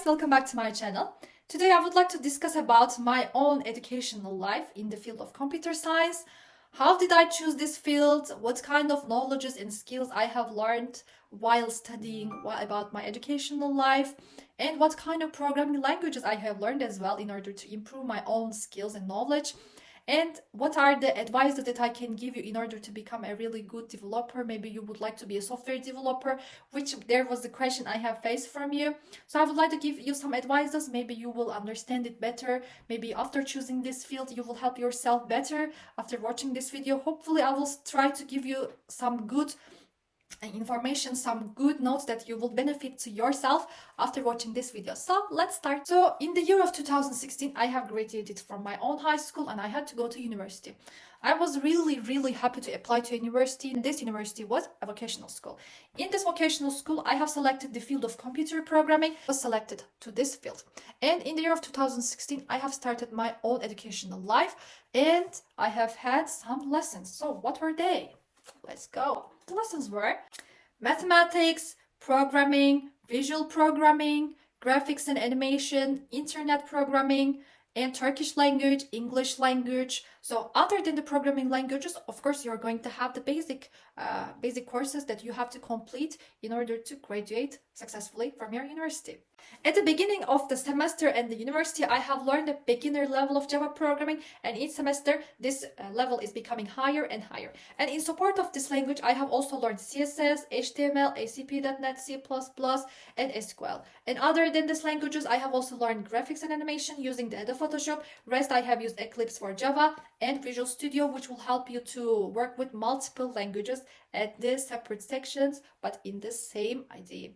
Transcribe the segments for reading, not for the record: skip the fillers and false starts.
welcome back to my channel. Today I would like to discuss about my own educational life in the field of computer science. How did I choose this field? What kind of knowledges and skills I have learned while studying about my educational life, and what kind of programming languages I have learned as well in order to improve my own skills and knowledge. And what are the advices that I can give you in order to become a really good developer? Maybe you would like to be a software developer, which there was the question I have faced from you. So I would like to give you some advices. Maybe you will understand it better. Maybe after choosing this field, you will help yourself better after watching this video. Hopefully, I will try to give you some good information, some good notes that you will benefit to yourself after watching this video. So let's start. So in the year of 2016, I have graduated from my own high school and I had to go to university. I was really happy to apply to university, and this university was a vocational school. In this vocational school, I have selected the field of computer programming, was selected to this field. And in the year of 2016, I have started my own educational life and I have had some lessons. So what were they? Let's go. The lessons were mathematics, programming, visual programming, graphics and animation, internet programming, and Turkish language, English language. So other than the programming languages, of course, you're going to have the basic courses that you have to complete in order to graduate successfully from your university. At the beginning of the semester and the university, I have learned the beginner level of Java programming, and each semester this level is becoming higher and higher. And in support of this language, I have also learned CSS, HTML, ASP.NET, C++, and SQL. And other than these languages, I have also learned graphics and animation using the Adobe Photoshop. Rest, I have used Eclipse for Java and Visual Studio, which will help you to work with multiple languages at the separate sections, but in the same idea.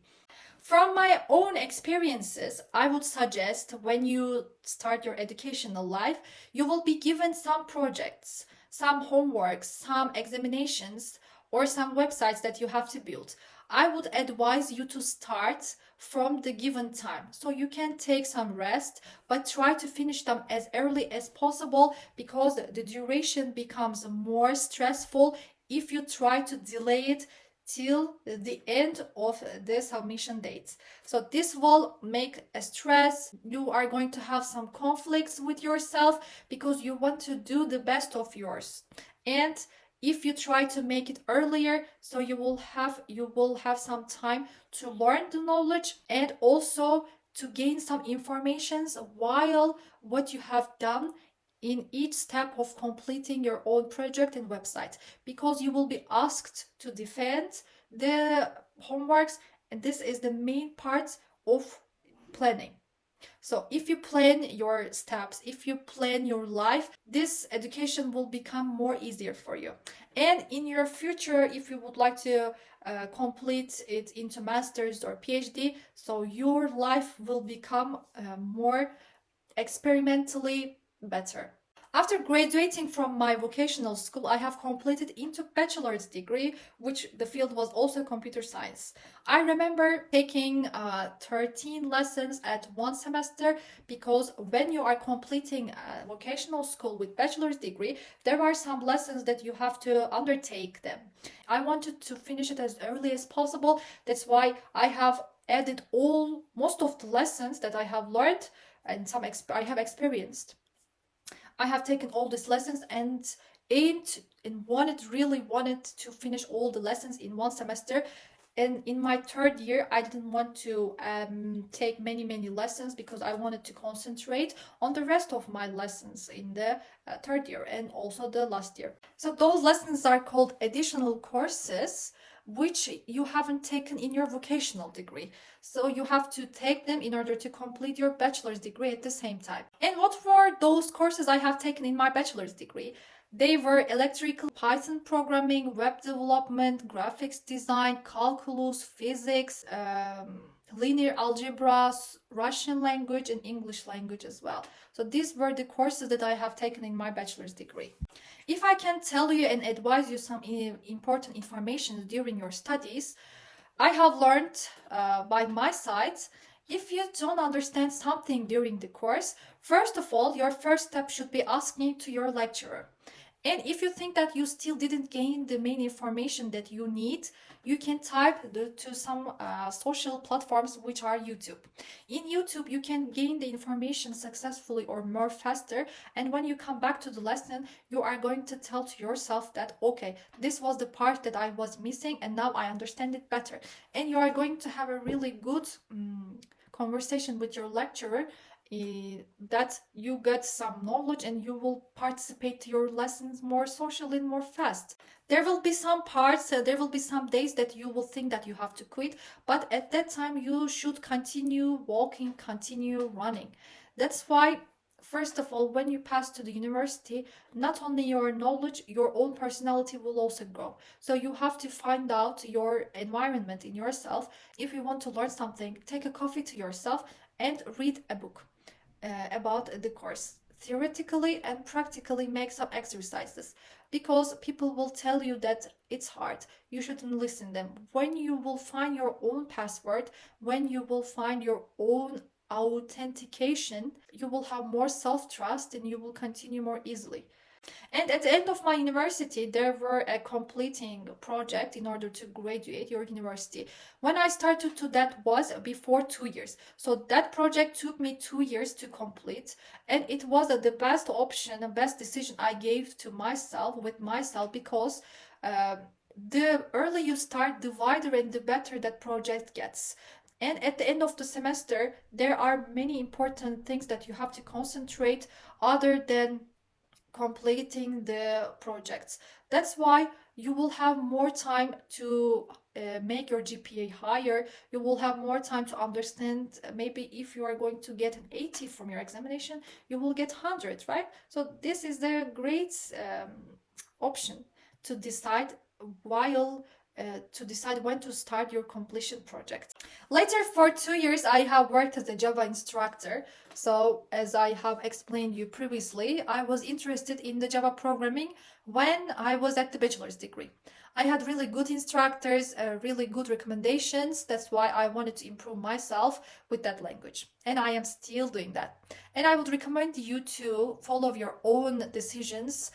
From my own experiences, I would suggest when you start your educational life, you will be given some projects, some homeworks, some examinations, or some websites that you have to build. I would advise you to start from the given time. So you can take some rest, but try to finish them as early as possible, because the duration becomes more stressful if you try to delay it till the end of the submission dates. So this will make a stress. You are going to have some conflicts with yourself because you want to do the best of yours. And if you try to make it earlier, so you will have some time to learn the knowledge and also to gain some informations while what you have done in each step of completing your own project and website, because you will be asked to defend the homeworks, and this is the main part of planning. So if you plan your steps, if you plan your life, this education will become more easier for you. And in your future, if you would like to complete it into master's or PhD, so your life will become more experimentally better. After graduating from my vocational school, I have completed into bachelor's degree, which the field was also computer science. I remember taking 13 lessons at one semester, because when you are completing a vocational school with bachelor's degree, there are some lessons that you have to undertake them. I wanted to finish it as early as possible. That's why I have added most of the lessons that I have learned and some I have experienced. I have taken all these lessons and aimed and really wanted to finish all the lessons in one semester. And in my third year, I didn't want to take many lessons, because I wanted to concentrate on the rest of my lessons in the third year and also the last year. So those lessons are called additional courses, which you haven't taken in your vocational degree. So you have to take them in order to complete your bachelor's degree at the same time. And what were those courses I have taken in my bachelor's degree? They were electrical, Python programming, web development, graphics design, calculus, physics, linear algebra, Russian language, and English language as well. So these were the courses that I have taken in my bachelor's degree. If I can tell you and advise you some important information during your studies, I have learned by my side, if you don't understand something during the course, first of all, your first step should be asking to your lecturer. And if you think that you still didn't gain the main information that you need, you can type to some social platforms, which are YouTube. In YouTube, you can gain the information successfully or more faster. And when you come back to the lesson, you are going to tell to yourself that, okay, this was the part that I was missing and now I understand it better. And you are going to have a really good conversation with your lecturer, that you get some knowledge and you will participate to your lessons more socially and more fast. There will be some parts, there will be some days that you will think that you have to quit, but at that time you should continue walking, continue running. That's why, first of all, when you pass to the university, not only your knowledge, your own personality will also grow. So you have to find out your environment in yourself. If you want to learn something, take a coffee to yourself and read a book about the course. Theoretically and practically make some exercises, because people will tell you that it's hard. You shouldn't listen to them. When you will find your own password, when you will find your own authentication, you will have more self-trust and you will continue more easily. And at the end of my university, there were a completing project in order to graduate your university. When I started to that was before 2 years. So that project took me 2 years to complete. And it was the best option, the best decision I gave to myself, with myself, because the earlier you start, the wider and the better that project gets. And at the end of the semester, there are many important things that you have to concentrate other than completing the projects. That's why you will have more time to make your GPA higher. You will have more time to understand. Maybe if you are going to get an 80 from your examination, you will get 100, right? So this is the great option to decide while to decide when to start your completion project. Later, for 2 years, I have worked as a Java instructor. So, as I have explained you previously, I was interested in the Java programming when I was at the bachelor's degree. I had really good instructors, really good recommendations. That's why I wanted to improve myself with that language. And I am still doing that. And I would recommend you to follow your own decisions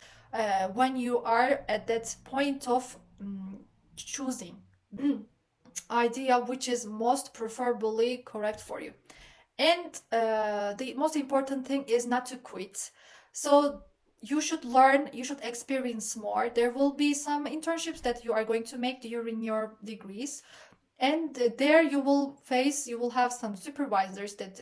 when you are at that point of choosing idea which is most preferably correct for you. And the most important thing is not to quit. So you should learn, you should experience more. There will be some internships that you are going to make during your degrees. And there you will have some supervisors that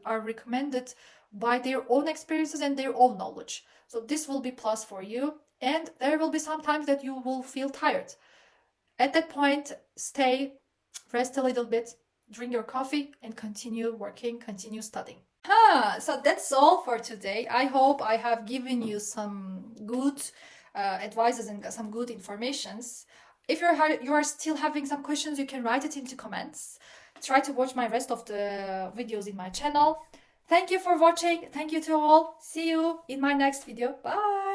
are recommended by their own experiences and their own knowledge. So this will be plus for you. And there will be some times that you will feel tired. At that point, stay, rest a little bit, drink your coffee, and continue working, continue studying. So that's all for today. I hope I have given you some good advices and some good informations. If you are still having some questions, you can write it into comments. Try to watch my rest of the videos in my channel. Thank you for watching. Thank you to all. See you in my next video. Bye.